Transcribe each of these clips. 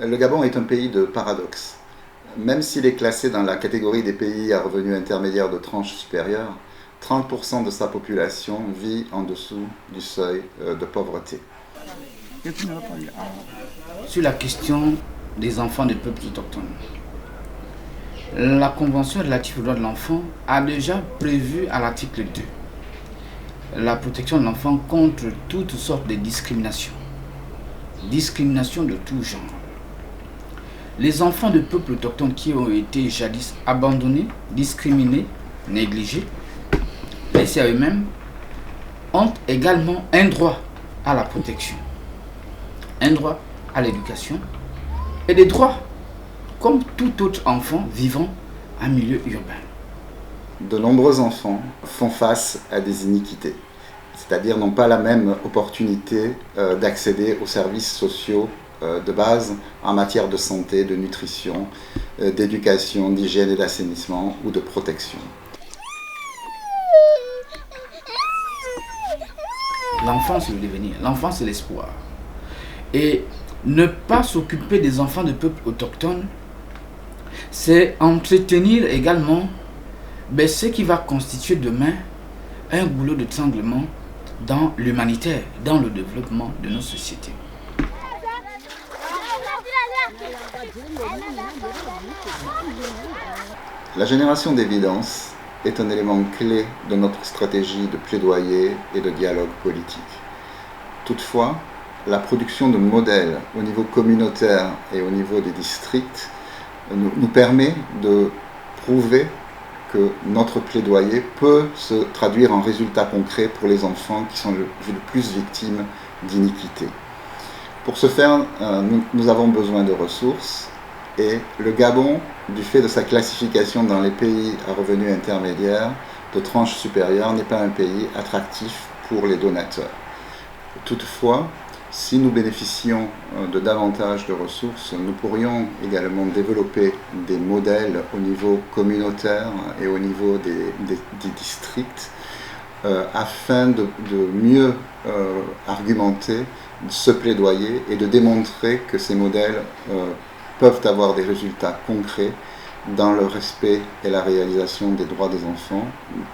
Le Gabon est un pays de paradoxes. Même s'il est classé dans la catégorie des pays à revenus intermédiaires de tranche supérieure, 30% de sa population vit en dessous du seuil de pauvreté. Sur la question des enfants des peuples autochtones, la Convention relative aux droits de l'enfant a déjà prévu à l'article 2 la protection de l'enfant contre toutes sortes de discriminations de tout genre. Les enfants de peuples autochtones qui ont été jadis abandonnés, discriminés, négligés, laissés à eux-mêmes, ont également un droit à la protection, un droit à l'éducation et des droits comme tout autre enfant vivant en milieu urbain. De nombreux enfants font face à des iniquités, c'est-à-dire n'ont pas la même opportunité d'accéder aux services sociaux de base en matière de santé, de nutrition, d'éducation, d'hygiène et d'assainissement ou de protection. L'enfant, c'est le devenir, l'enfant, c'est l'espoir. Et ne pas s'occuper des enfants de peuples autochtones, c'est entretenir également ce qui va constituer demain un goulot d'étranglement dans l'humanitaire, dans le développement de nos sociétés. La génération d'évidence est un élément clé de notre stratégie de plaidoyer et de dialogue politique. Toutefois, la production de modèles au niveau communautaire et au niveau des districts nous permet de prouver que notre plaidoyer peut se traduire en résultats concrets pour les enfants qui sont le plus victimes d'iniquité. Pour ce faire, nous avons besoin de ressources et le Gabon, du fait de sa classification dans les pays à revenus intermédiaires de tranche supérieure, n'est pas un pays attractif pour les donateurs. Toutefois, si nous bénéficions de davantage de ressources, nous pourrions également développer des modèles au niveau communautaire et au niveau des districts afin de mieux argumenter ce plaidoyer et de démontrer que ces modèles peuvent avoir des résultats concrets dans le respect et la réalisation des droits des enfants,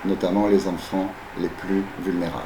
notamment les enfants les plus vulnérables.